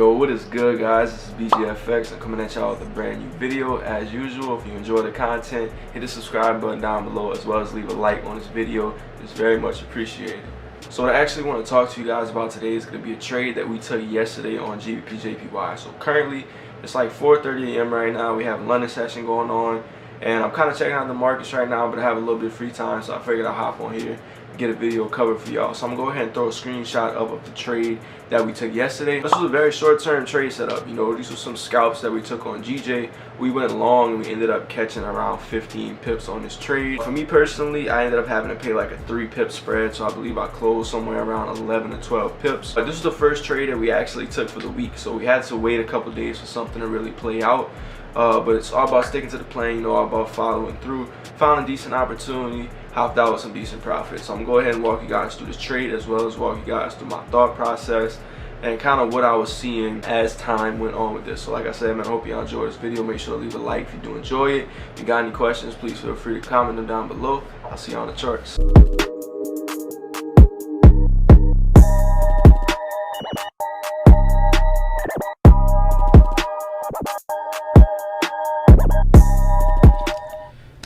Yo, what is good, guys? This is BGFX. I'm coming at y'all with a brand new video. As usual, if you enjoy the content, hit the subscribe button down below, as well as leave a like on this video. It's very much appreciated. So what I actually want to talk to you guys about today is going to be a trade that we took yesterday on GBPJPY. So currently, it's like 4:30 a.m. right now. We have a London session going on, and I'm kind of checking out the markets right now, but I have a little bit of free time, so I figured I'd hop on here and get a video covered for y'all. So I'm going to go ahead and throw a screenshot up of the trade that we took yesterday. This was a very short-term trade setup. You know, these were some scalps that we took on GJ. We went long and we ended up catching around 15 pips on this trade. For me personally, I ended up having to pay like a 3-pip spread, so I believe I closed somewhere around 11 to 12 pips. But this was the first trade that we actually took for the week, so we had to wait a couple days for something to really play out. But it's all about sticking to the plan, you know, all about following through. Found a decent opportunity, hopped out with some decent profits. So I'm gonna go ahead and walk you guys through this trade, as well as walk you guys through my thought process and kind of what I was seeing as time went on with this. So like I said, man, I hope y'all enjoy this video. Make sure to leave a like if you do enjoy it. If you got any questions, please feel free to comment them down below. I'll see you on the charts.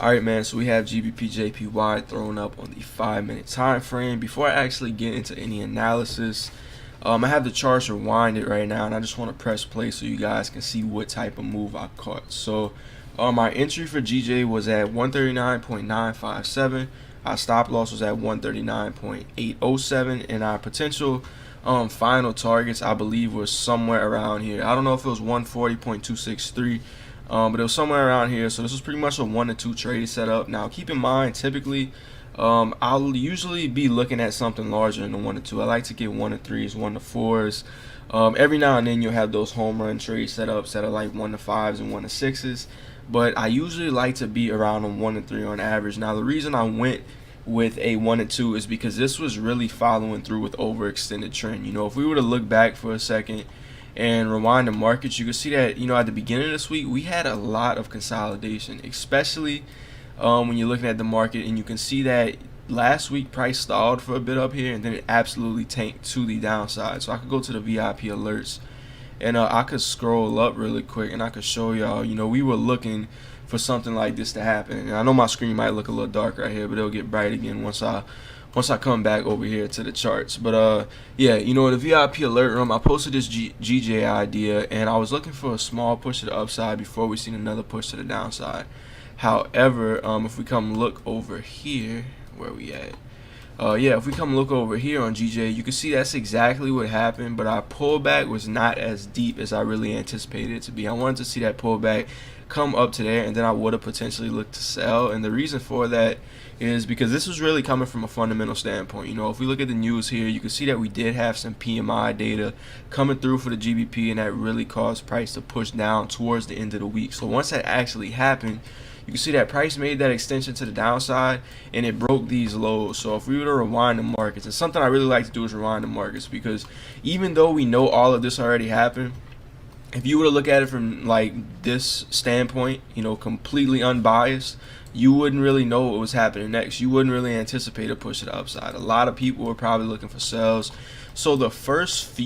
Alright, man, so we have GBPJPY thrown up on the 5-minute time frame. Before I actually get into any analysis, I have the charts rewinded right now, and I just want to press play so you guys can see what type of move I caught. So my entry for GJ was at 139.957. Our stop loss was at 139.807, and our potential final targets, I believe, was somewhere around here. I don't know if it was 140.263. But it was somewhere around here. So this was pretty much a 1 to 2 trade setup. Now keep in mind, typically I'll usually be looking at something larger than the 1 to 2. I like to get 1 to 3s, 1 to 4s. Every now and then you'll have those home run trade setups that are like 1 to 5s and 1 to 6s, but I usually like to be around on 1 to 3 on average. Now the reason I went with a 1 to 2 is because this was really following through with overextended trend. You know, if we were to look back for a second and rewind the markets, you can see that, you know, at the beginning of this week we had a lot of consolidation, especially when you're looking at the market, and you can see that last week price stalled for a bit up here and then it absolutely tanked to the downside. So I could go to the VIP alerts and I could scroll up really quick and I could show y'all, you know, we were looking for something like this to happen. And I know my screen might look a little dark right here, but it'll get bright again once I come back over here to the charts. But yeah, you know, the VIP alert room, I posted this GJ idea, and I was looking for a small push to the upside before we seen another push to the downside. However, if we come look over here, where we at? Yeah, if we come look over here on GJ, you can see that's exactly what happened, but our pullback was not as deep as I really anticipated it to be. I wanted to see that pullback come up to there, and then I would have potentially looked to sell. And the reason for that is because this was really coming from a fundamental standpoint. You know, if we look at the news here, you can see that we did have some PMI data coming through for the GBP, and that really caused price to push down towards the end of the week. So once that actually happened, you can see that price made that extension to the downside and it broke these lows. So if we were to rewind the markets, and something I really like to do is rewind the markets, because even though we know all of this already happened, if you were to look at it from like this standpoint, you know, completely unbiased, you wouldn't really know what was happening next. You wouldn't really anticipate a push to the upside. A lot of people were probably looking for sells. So the first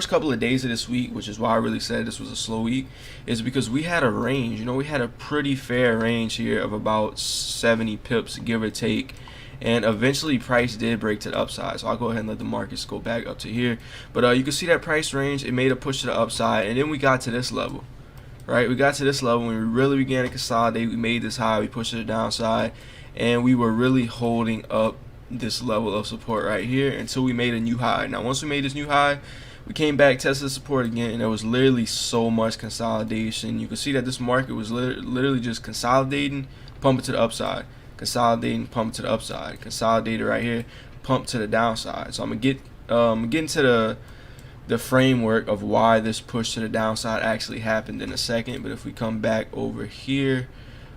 couple of days of this week, which is why I really said this was a slow week, is because we had a range. You know, we had a pretty fair range here of about 70 pips, give or take. And eventually price did break to the upside, so I'll go ahead and let the markets go back up to here. But you can see that price range, it made a push to the upside, and then we got to this level, right? We got to this level when we really began to consolidate. We made this high, we pushed to the downside, and we were really holding up this level of support right here until we made a new high. Now once we made this new high, we came back, tested support again, and there was literally so much consolidation. You can see that this market was literally just consolidating, pumping to the upside, consolidating, pump to the upside, consolidated right here, pump to the downside. So I'm gonna get into the framework of why this push to the downside actually happened in a second. But if we come back over here,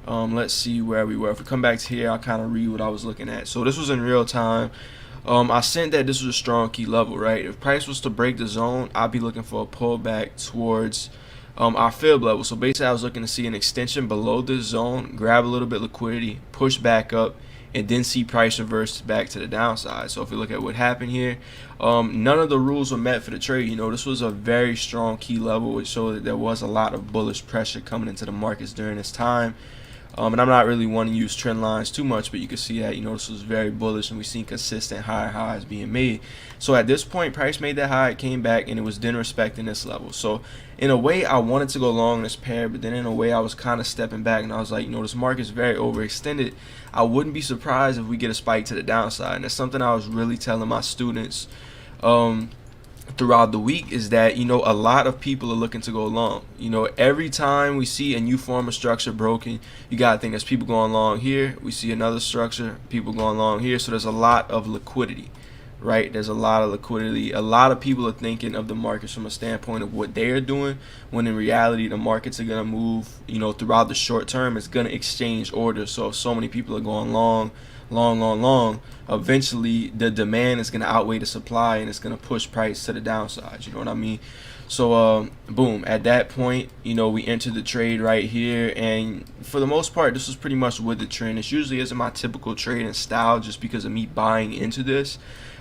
let's see where we were. If we come back to here, I'll kind of read what I was looking at. So this was in real time. I sent that this was a strong key level, right? If price was to break the zone, I'd be looking for a pullback towards our fib level. So basically I was looking to see an extension below this zone, grab a little bit of liquidity, push back up, and then see price reverse back to the downside. So if we look at what happened here, none of the rules were met for the trade. You know, this was a very strong key level, which showed that there was a lot of bullish pressure coming into the markets during this time. And I'm not really wanting to use trend lines too much, but you can see that, you know, this was very bullish, and we've seen consistent higher highs being made. So at this point, price made that high, it came back, and it was then respecting this level. So in a way, I wanted to go long this pair, but then in a way, I was kind of stepping back, and I was like, you know, this market is very overextended. I wouldn't be surprised if we get a spike to the downside, and that's something I was really telling my students throughout the week, is that, you know, a lot of people are looking to go long. You know, every time we see a new form of structure broken, you gotta think there's people going long here. We see another structure, people going long here. So there's a lot of liquidity, right? There's a lot of liquidity. A lot of people are thinking of the markets from a standpoint of what they are doing, when in reality the markets are gonna move, you know, throughout the short term. It's gonna exchange orders. So if so many people are going long, eventually the demand is going to outweigh the supply, and it's going to push price to the downside. You know what I mean? So boom, at that point, you know, we entered the trade right here, and for the most part, this was pretty much with the trend. This usually isn't my typical trading style, just because of me buying into this.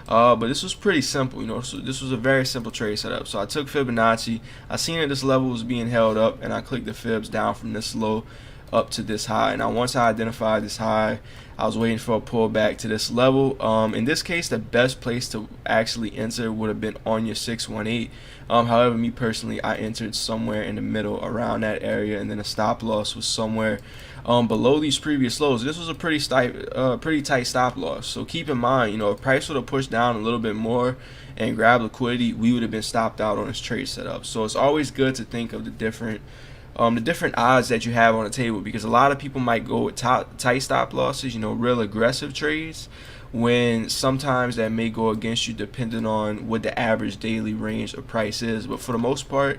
But this was pretty simple, you know. So this was a very simple trade setup. So I took Fibonacci. I seen that this level was being held up, and I clicked the fibs down from this low up to this high. Now once I identified this high, I was waiting for a pullback to this level. In this case, the best place to actually enter would have been on your 618. However, me personally, I entered somewhere in the middle around that area, and then a stop loss was somewhere below these previous lows. This was a pretty tight stop loss. So keep in mind, you know, if price would have pushed down a little bit more and grabbed liquidity, we would have been stopped out on this trade setup. So it's always good to think of the different odds that you have on the table, because a lot of people might go with tight stop losses, you know, real aggressive trades, when sometimes that may go against you depending on what the average daily range of price is. But for the most part,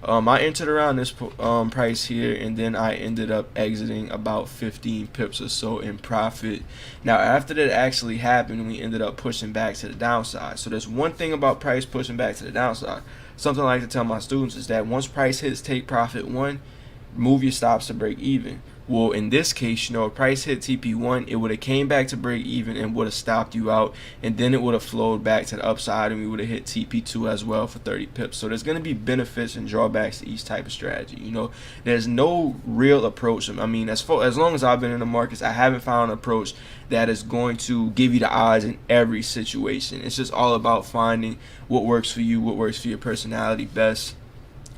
I entered around this price here, and then I ended up exiting about 15 pips or so in profit. Now after that actually happened, we ended up pushing back to the downside. So there's one thing about price pushing back to the downside. Something I like to tell my students is that once price hits take profit 1, move your stops to break even. Well, in this case, you know, if price hit TP1, it would have came back to break even and would have stopped you out, and then it would have flowed back to the upside, and we would have hit TP2 as well for 30 pips. So there's going to be benefits and drawbacks to each type of strategy. You know, there's no real approach. I mean, as long as I've been in the markets, I haven't found an approach that is going to give you the odds in every situation. It's just all about finding what works for you, what works for your personality best.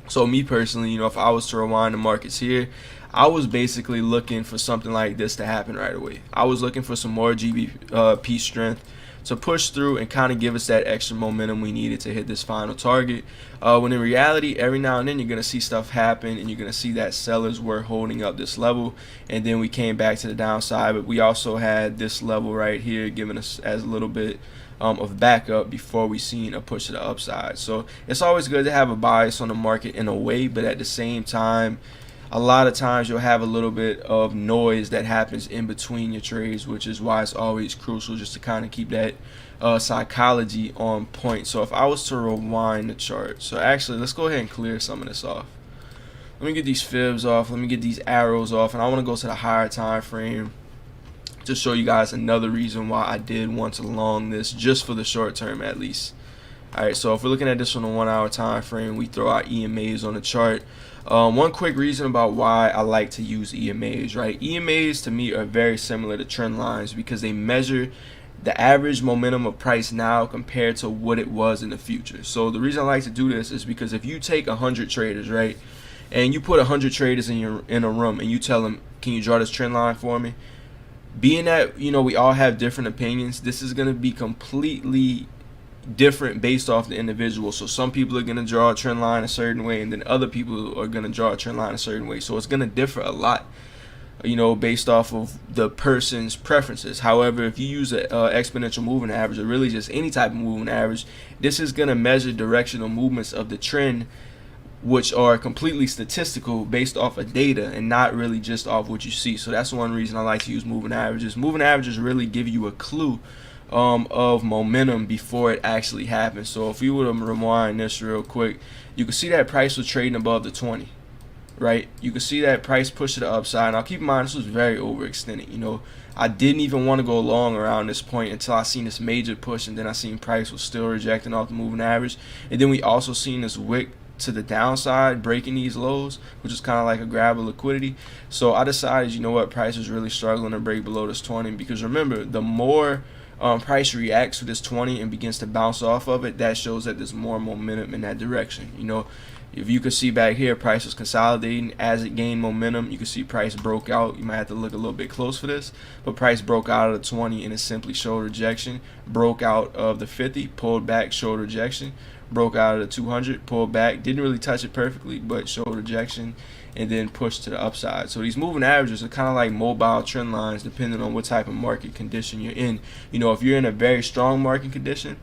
So me personally, you know, if I was to rewind the markets here, I was basically looking for something like this to happen right away. I was looking for some more GBP strength to push through and kind of give us that extra momentum we needed to hit this final target. When in reality, every now and then you're going to see stuff happen, and you're going to see that sellers were holding up this level, and then we came back to the downside. But we also had this level right here giving us as a little bit of backup before we seen a push to the upside. So it's always good to have a bias on the market in a way, but at the same time, a lot of times you'll have a little bit of noise that happens in between your trades, which is why it's always crucial just to kind of keep that psychology on point. So if I was to rewind the chart, so actually let's go ahead and clear some of this off. Let me get these fibs off, let me get these arrows off, and I want to go to the higher time frame to show you guys another reason why I did want to long this, just for the short term at least. Alright, so if we're looking at this on the 1 hour time frame, we throw out EMAs on the chart. One quick reason about why I like to use EMAs, right? EMAs to me are very similar to trend lines, because they measure the average momentum of price now compared to what it was in the future. So the reason I like to do this is because if you take 100 traders, right, and you put 100 traders in a room, and you tell them, can you draw this trend line for me? Being that, you know, we all have different opinions, this is going to be completely different based off the individual. So some people are going to draw a trend line a certain way, and then other people are going to draw a trend line a certain way. So it's going to differ a lot, you know, based off of the person's preferences. However, if you use an exponential moving average, or really just any type of moving average, this is going to measure directional movements of the trend, which are completely statistical based off of data and not really just off what you see. So that's one reason I like to use moving averages. Moving averages really give you a clue of momentum before it actually happens. So if you were to rewind this real quick, you can see that price was trading above the 20. right? You can see that price push to the upside. Now keep in mind, this was very overextended. You know, I didn't even want to go long around this point until I seen this major push, and then I seen price was still rejecting off the moving average. And then we also seen this wick to the downside, breaking these lows, which is kind of like a grab of liquidity. So I decided, you know what, price is really struggling to break below this 20, because remember, the more price reacts to this 20 and begins to bounce off of it, that shows that there's more momentum in that direction. You know, if you can see back here, price was consolidating. As it gained momentum, you can see price broke out. You might have to look a little bit close for this, but price broke out of the 20 and it simply showed rejection. Broke out of the 50, pulled back, showed rejection. Broke out of the 200, pulled back, didn't really touch it perfectly, but showed rejection, and then pushed to the upside. So these moving averages are kind of like mobile trend lines, depending on what type of market condition you're in. You know, if you're in a very strong market condition,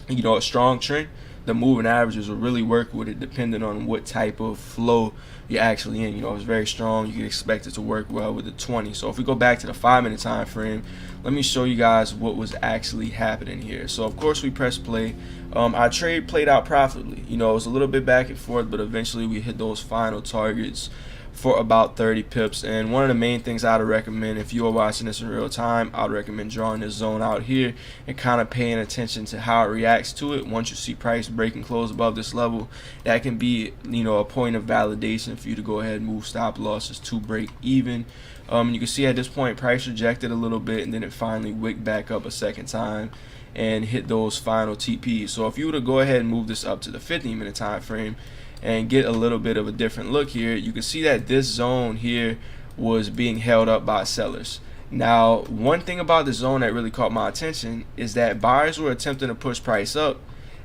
you know, a strong trend, the moving averages will really work with it, depending on what type of flow you're actually in. You know, if it's very strong, you can expect it to work well with the 20. So if we go back to the 5-minute time frame, let me show you guys what was actually happening here. So of course we press play. Our trade played out profitably. You know, it was a little bit back and forth, but eventually we hit those final targets for about 30 pips. And one of the main things I'd recommend, if you are watching this in real time, I'd recommend drawing this zone out here and kind of paying attention to how it reacts to it. Once you see price break and close above this level, that can be, you know, a point of validation for you to go ahead and move stop losses to break even. You can see at this point price rejected a little bit, and then it finally wicked back up a second time and hit those final TPs. So if you were to go ahead and move this up to the 15-minute time frame and get a little bit of a different look here, you can see that this zone here was being held up by sellers. Now, one thing about the zone that really caught my attention is that buyers were attempting to push price up,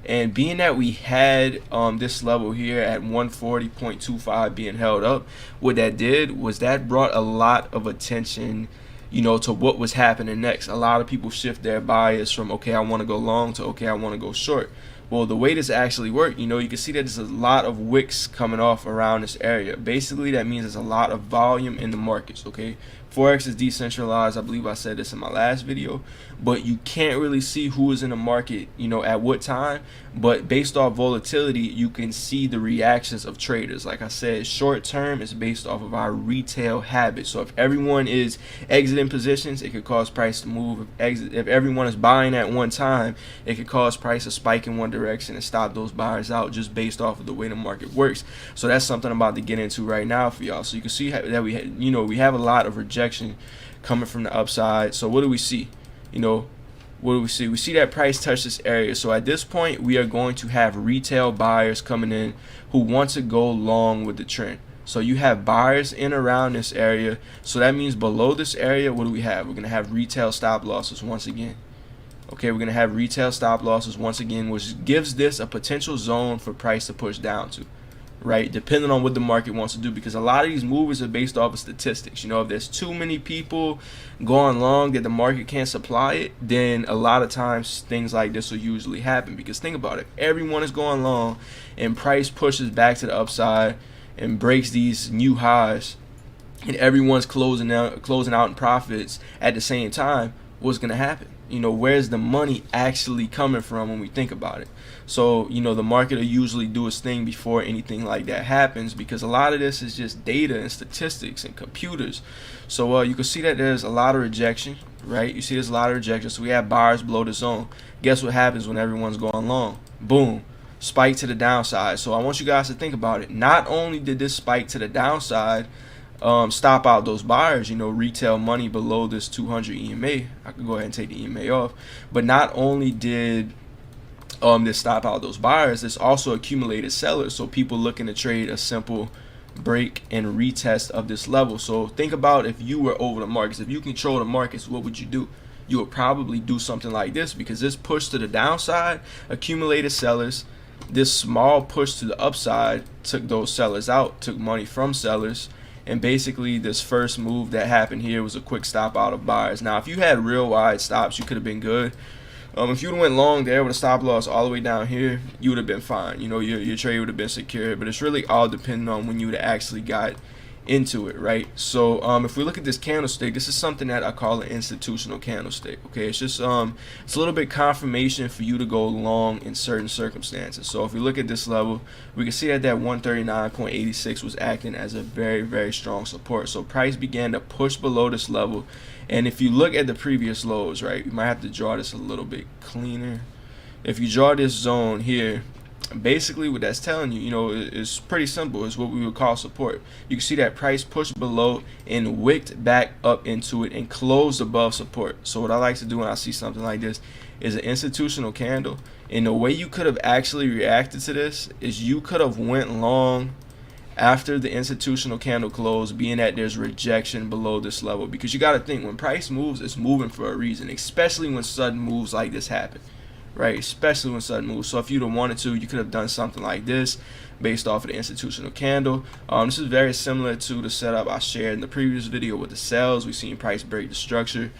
and being that we had this level here at 140.25 being held up, what that did was that brought a lot of attention, you know, to what was happening next. A lot of people shift their bias from, okay, I want to go long, to, okay, I want to go short. Well, the way this actually worked, you know, you can see that there's a lot of wicks coming off around this area. Basically, that means there's a lot of volume in the markets, okay? Forex is decentralized. I believe I said this in my last video, but you can't really see who is in the market, you know, at what time. But based off volatility, you can see the reactions of traders. Like I said, short term is based off of our retail habits. So if everyone is exiting positions, it could cause price to move. If everyone is buying at one time, it could cause price to spike in one direction and stop those buyers out, just based off of the way the market works. So that's something I'm about to get into right now for y'all. So you can see that we have a lot of rejection coming from the upside. So what do we see? You know, what do we see? We see that price touch this area. So at this point, we are going to have retail buyers coming in who want to go long with the trend. So you have buyers in around this area. So that means below this area, what do we have? We're going to have retail stop losses once again. Okay, we're going to have retail stop losses once again, which gives this a potential zone for price to push down to, right? Depending on what the market wants to do, because a lot of these moves are based off of statistics. You know, if there's too many people going long that the market can't supply it, then a lot of times things like this will usually happen. Because think about it, everyone is going long and price pushes back to the upside and breaks these new highs, and everyone's closing out in profits at the same time. What's going to happen? You know, where's the money actually coming from when we think about it? So, you know, the market will usually do its thing before anything like that happens, because a lot of this is just data and statistics and computers. So you can see that there's a lot of rejection, right? You see there's a lot of rejection. So we have buyers below the zone. Guess what happens when everyone's going long? Boom, spike to the downside. So I want you guys to think about it. Not only did this spike to the downside stop out those buyers, you know, retail money below this 200 EMA. I could go ahead and take the EMA off. But not only did this stop out those buyers, this also accumulated sellers. So people looking to trade a simple break and retest of this level. So think about if you were over the markets. If you control the markets, what would you do? You would probably do something like this, because this push to the downside accumulated sellers. This small push to the upside took those sellers out, took money from sellers. And basically this first move that happened here was a quick stop out of buyers. Now, if you had real wide stops, you could have been good. If you went long there with a stop loss all the way down here, you would have been fine. You know, your trade would have been secure. But it's really all depending on when you would have actually got into it, right? So if we look at this candlestick, this is something that I call an institutional candlestick. Okay, it's just it's a little bit confirmation for you to go long in certain circumstances. So if we look at this level, we can see that 139.86 was acting as a very strong support. So price began to push below this level, and if you look at the previous lows, right, you might have to draw this a little bit cleaner. If you draw this zone here, basically what that's telling you, you know, is pretty simple. It's what we would call support. You can see that price pushed below and wicked back up into it and closed above support. So what I like to do when I see something like this is an institutional candle, and the way you could have actually reacted to this is you could have went long after the institutional candle closed, being that there's rejection below this level, because you got to think, when price moves, it's moving for a reason, especially when sudden moves like this happen, right? Especially when sudden moves. So if you'd have wanted to, you could have done something like this based off of the institutional candle. This is very similar to the setup I shared in the previous video with the sells. We've seen price break the structure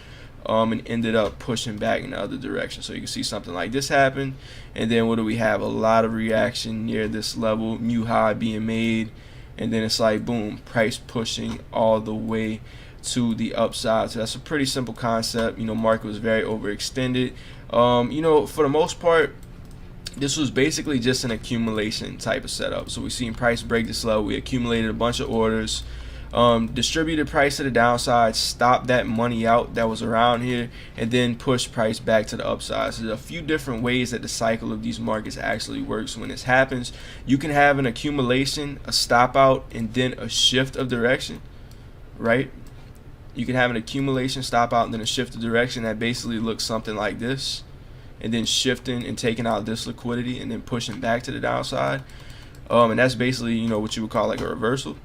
and ended up pushing back in the other direction. So you can see something like this happen, and then what do we have? A lot of reaction near this level, new high being made, and then it's like boom, price pushing all the way to the upside. So that's a pretty simple concept. You know, market was very overextended. You know, for the most part, this was basically just an accumulation type of setup. So we've seen price break this level. We accumulated a bunch of orders, distributed price to the downside, stopped that money out that was around here, and then pushed price back to the upside. So there's a few different ways that the cycle of these markets actually works when this happens. You can have an accumulation, a stop out, and then a shift of direction, right? You can have an accumulation, stop out, and then a shift of direction that basically looks something like this, and then shifting and taking out this liquidity and then pushing back to the downside. And that's basically, you know, what you would call like a reversal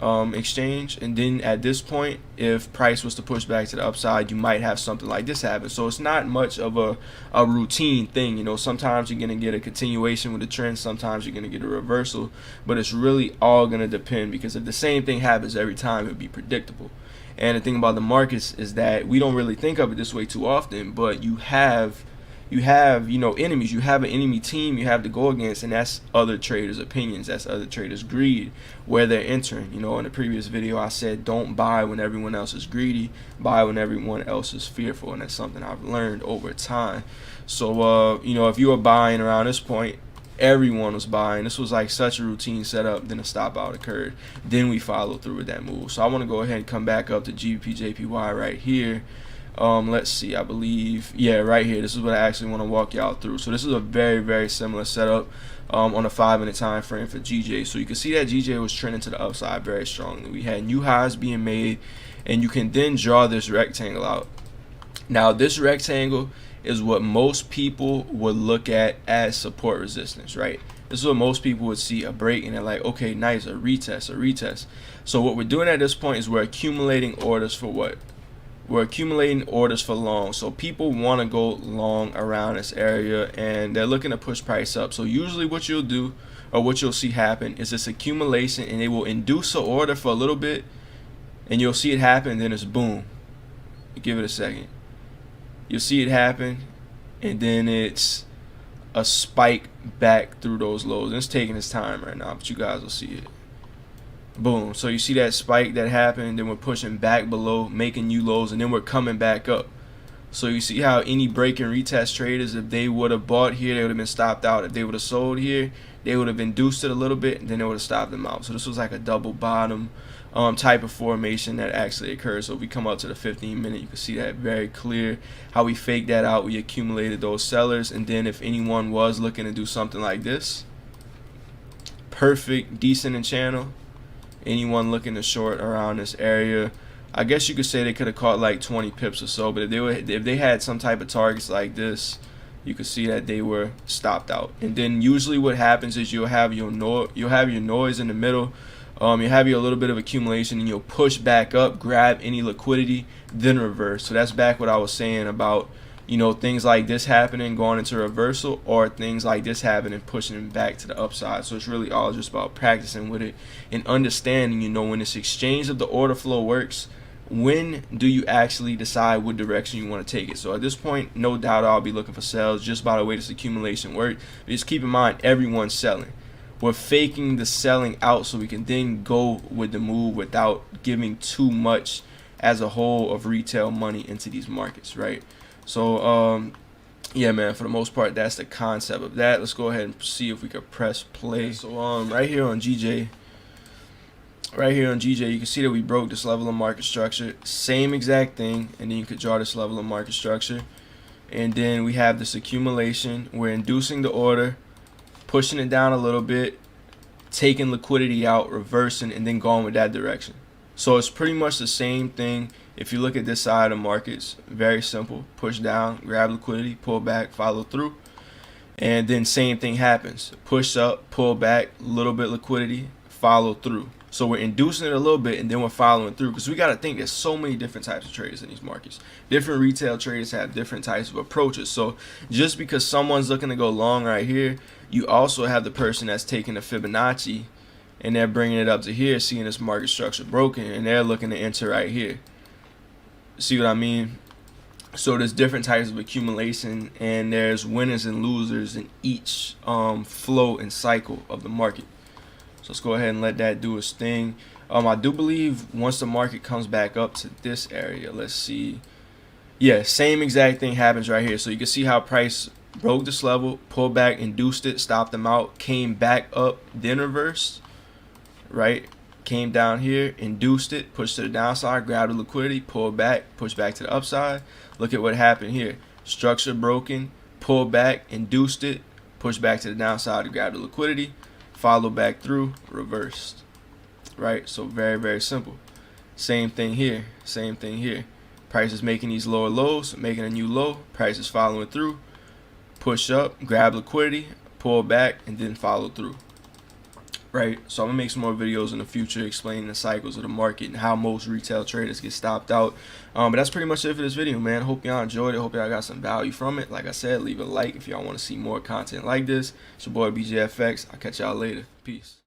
exchange. And then at this point, if price was to push back to the upside, you might have something like this happen. So it's not much of a routine thing. You know, sometimes you're going to get a continuation with the trend, sometimes you're going to get a reversal, but it's really all going to depend, because if the same thing happens every time, it would be predictable. And the thing about the markets is that we don't really think of it this way too often, but you have, you know, enemies. You have an enemy team you have to go against, and that's other traders' opinions, that's other traders' greed, where they're entering. You know, in the previous video I said don't buy when everyone else is greedy, buy when everyone else is fearful, and that's something I've learned over time. So you know, if you were buying around this point, everyone was buying. This was like such a routine setup. Then a stop out occurred, then we followed through with that move. So I want to go ahead and come back up to GBPJPY right here. Let's see, I believe, yeah, right here, this is what I actually want to walk y'all through. So this is a very similar setup on a 5-minute time frame for GJ. So you can see that GJ was trending to the upside very strongly. We had new highs being made, and you can then draw this rectangle out. Now this rectangle is what most people would look at as support resistance, right? This is what most people would see a break, and they're like, okay, nice, a retest. So what we're doing at this point is we're accumulating orders for what? We're accumulating orders for long. So people want to go long around this area, and they're looking to push price up. So usually what you'll do, or what you'll see happen, is this accumulation, and they will induce an order for a little bit, and you'll see it happen, and then it's boom. Give it a second. You'll see it happen, and then it's a spike back through those lows. And it's taking its time right now, but you guys will see it. Boom. So you see that spike that happened, then we're pushing back below, making new lows, and then we're coming back up. So you see how any break and retest traders, if they would have bought here, they would have been stopped out. If they would have sold here, they would have induced it a little bit, and then they would have stopped them out. So this was like a double bottom type of formation that actually occurred. So if we come up to the 15-minute, you can see that very clear how we faked that out. We accumulated those sellers, and then if anyone was looking to do something like this, perfect descending channel, anyone looking to short around this area, I guess you could say they could have caught like 20 pips or so, but if they had some type of targets like this, you could see that they were stopped out. And then usually what happens is you'll have your noise in the middle. You have your little bit of accumulation, and you'll push back up, grab any liquidity, then reverse. So that's back what I was saying about, you know, things like this happening, going into reversal, or things like this happening, pushing them back to the upside. So it's really all just about practicing with it and understanding, you know, when this exchange of the order flow works, when do you actually decide what direction you want to take it. So at this point, no doubt I'll be looking for sales just by the way this accumulation works. Just keep in mind, everyone's selling. we're faking the selling out so we can then go with the move without giving too much as a whole of retail money into these markets, right? So yeah, man, for the most part, that's the concept of that. Let's go ahead and see if we can press play. So right here on GJ, you can see that we broke this level of market structure. Same exact thing, and then you could draw this level of market structure. And then we have this accumulation. We're inducing the order, pushing it down a little bit, taking liquidity out, reversing, and then going with that direction. So it's pretty much the same thing. If you look at this side of markets, very simple. Push down, grab liquidity, pull back, follow through. And then same thing happens. Push up, pull back, little bit liquidity, follow through. So we're inducing it a little bit and then we're following through, because we got to think there's so many different types of traders in these markets. Different retail traders have different types of approaches. So just because someone's looking to go long right here, you also have the person that's taking the Fibonacci and they're bringing it up to here, seeing this market structure broken, and they're looking to enter right here. See what I mean? So there's different types of accumulation, and there's winners and losers in each flow and cycle of the market. So let's go ahead and let that do its thing. I do believe once the market comes back up to this area, let's see. Yeah, same exact thing happens right here. So you can see how price broke this level, pulled back, induced it, stopped them out, came back up, then reversed, right? Came down here, induced it, pushed to the downside, grabbed the liquidity, pulled back, pushed back to the upside. Look at what happened here. Structure broken, pulled back, induced it, pushed back to the downside to grab the liquidity, followed back through, reversed. Right? So very, very simple. Same thing here. Same thing here. Price is making these lower lows, making a new low. Price is following through. Push up, grab liquidity, pull back, and then follow through. Right, so I'm gonna make some more videos in the future explaining the cycles of the market and how most retail traders get stopped out. But that's pretty much it for this video, man. Hope y'all enjoyed it. Hope y'all got some value from it. Like I said, leave a like if y'all want to see more content like this. It's your boy BJFX. I'll catch y'all later. Peace.